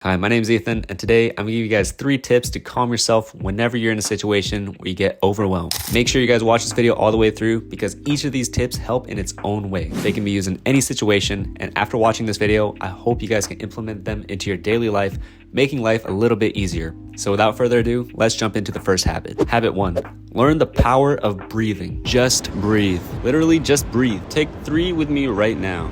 Hi, my name is Ethan, and today I'm gonna give you guys 3 tips to calm yourself whenever you're in a situation where you get overwhelmed. Make sure you guys watch this video all the way through because each of these tips help in its own way. They can be used in any situation, and after watching this video, I hope you guys can implement them into your daily life, making life a little bit easier. So without further ado, let's jump into the first habit. Habit 1, learn the power of breathing. Just breathe. Literally just breathe. Take 3 with me right now.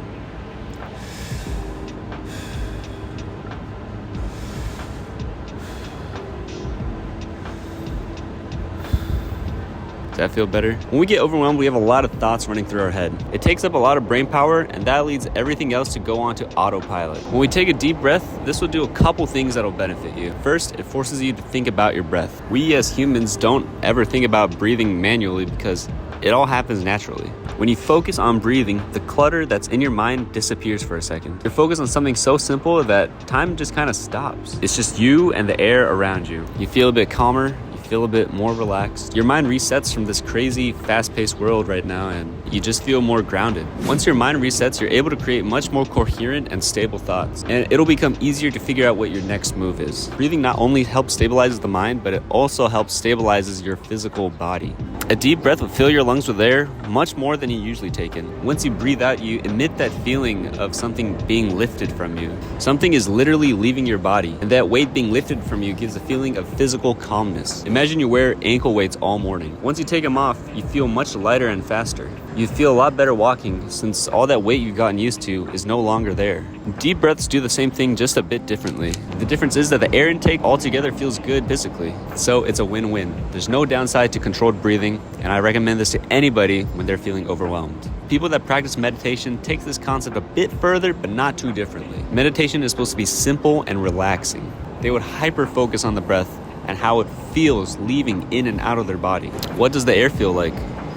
Does that feel better? When we get overwhelmed, we have a lot of thoughts running through our head. It takes up a lot of brain power, and that leads everything else to go on to autopilot. When we take a deep breath, this will do a couple things that'll benefit you. First, it forces you to think about your breath. We as humans don't ever think about breathing manually because it all happens naturally. When you focus on breathing, the clutter that's in your mind disappears for a second. You're focused on something so simple that time just kind of stops. It's just you and the air around you. You feel a bit calmer, feel a bit more relaxed. Your mind resets from this crazy, fast-paced world right now, and you just feel more grounded. Once your mind resets, you're able to create much more coherent and stable thoughts, and it'll become easier to figure out what your next move is. Breathing not only helps stabilize the mind, but it also helps stabilizes your physical body. A deep breath will fill your lungs with air, much more than you usually take in. Once you breathe out, you emit that feeling of something being lifted from you. Something is literally leaving your body, and that weight being lifted from you gives a feeling of physical calmness. Imagine you wear ankle weights all morning. Once you take them off, you feel much lighter and faster. You feel a lot better walking since all that weight you've gotten used to is no longer there. Deep breaths do the same thing just a bit differently. The difference is that the air intake altogether feels good physically. So it's a win-win. There's no downside to controlled breathing, and I recommend this to anybody when they're feeling overwhelmed. People that practice meditation take this concept a bit further, but not too differently. Meditation is supposed to be simple and relaxing. They would hyper-focus on the breath and how it feels leaving in and out of their body. What does the air feel like?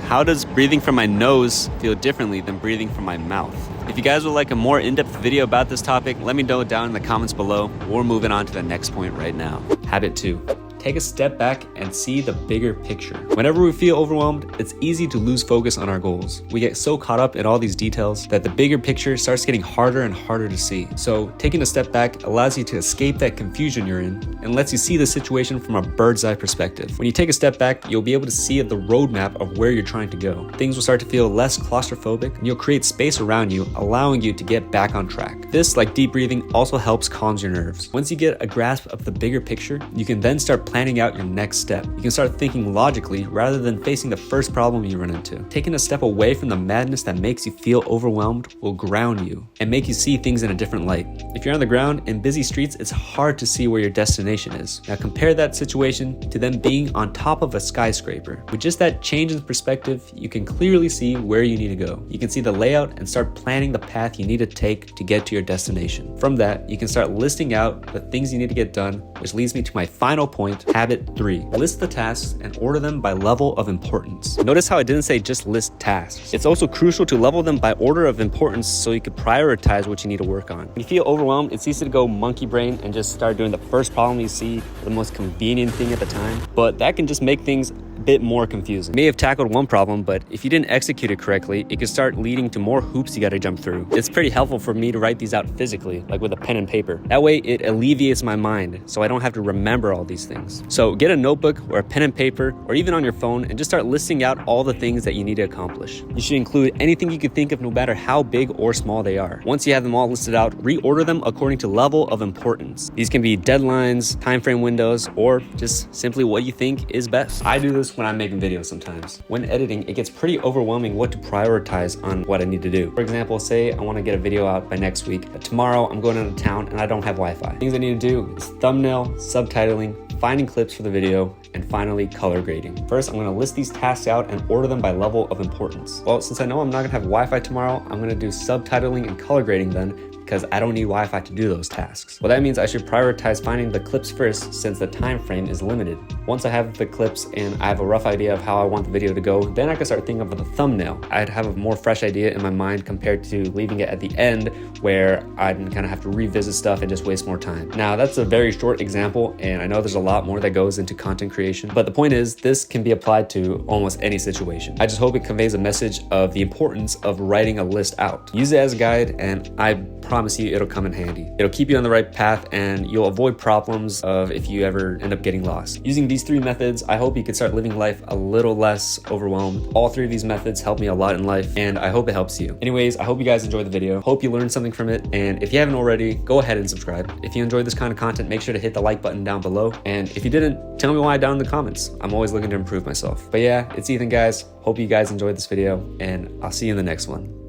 How does breathing from my nose feel differently than breathing from my mouth? If you guys would like a more in-depth video about this topic, let me know down in the comments below. We're moving on to the next point right now. Habit 2. Take a step back and see the bigger picture. Whenever we feel overwhelmed, it's easy to lose focus on our goals. We get so caught up in all these details that the bigger picture starts getting harder and harder to see. So taking a step back allows you to escape that confusion you're in and lets you see the situation from a bird's eye perspective. When you take a step back, you'll be able to see the roadmap of where you're trying to go. Things will start to feel less claustrophobic, and you'll create space around you, allowing you to get back on track. This, like deep breathing, also helps calm your nerves. Once you get a grasp of the bigger picture, you can then start planning out your next step. You can start thinking logically rather than facing the first problem you run into. Taking a step away from the madness that makes you feel overwhelmed will ground you and make you see things in a different light. If you're on the ground in busy streets, it's hard to see where your destination is. Now compare that situation to them being on top of a skyscraper. With just that change in perspective, you can clearly see where you need to go. You can see the layout and start planning the path you need to take to get to your destination. From that, you can start listing out the things you need to get done, which leads me to my final point, habit 3. List the tasks and order them by level of importance. Notice how I didn't say just list tasks. It's also crucial to level them by order of importance so you can prioritize what you need to work on. When you feel overwhelmed, it's easy to go monkey brain and just start doing the first problem you see, the most convenient thing at the time, but that can just make things bit more confusing. You may have tackled one problem, but if you didn't execute it correctly, it could start leading to more hoops you gotta jump through. It's pretty helpful for me to write these out physically, like with a pen and paper. That way it alleviates my mind, so I don't have to remember all these things. So get a notebook or a pen and paper, or even on your phone, and just start listing out all the things that you need to accomplish. You should include anything you could think of, no matter how big or small they are. Once you have them all listed out, reorder them according to level of importance. These can be deadlines, time frame windows, or just simply what you think is best. I do this when I'm making videos sometimes. When editing, it gets pretty overwhelming what to prioritize on what I need to do. For example, say I want to get a video out by next week, but tomorrow I'm going out of town and I don't have Wi-Fi. Things I need to do is thumbnail, subtitling, finding clips for the video, and finally color grading. First, I'm gonna list these tasks out and order them by level of importance. Well, since I know I'm not gonna have Wi-Fi tomorrow, I'm gonna do subtitling and color grading then, because I don't need Wi-Fi to do those tasks. Well, that means I should prioritize finding the clips first since the time frame is limited. Once I have the clips and I have a rough idea of how I want the video to go, then I can start thinking of the thumbnail. I'd have a more fresh idea in my mind compared to leaving it at the end where I'd kind of have to revisit stuff and just waste more time. Now, that's a very short example, and I know there's a lot more that goes into content creation, but the point is this can be applied to almost any situation. I just hope it conveys a message of the importance of writing a list out. Use it as a guide, and I promise promise you it'll come in handy. It'll keep you on the right path and you'll avoid problems of if you ever end up getting lost. Using these 3 methods, I hope you can start living life a little less overwhelmed. All 3 of these methods help me a lot in life, and I hope it helps you. Anyways, I hope you guys enjoyed the video. Hope you learned something from it, and if you haven't already, go ahead and subscribe. If you enjoyed this kind of content, make sure to hit the like button down below, and if you didn't, tell me why down in the comments. I'm always looking to improve myself. But yeah, it's Ethan, guys. Hope you guys enjoyed this video, and I'll see you in the next one.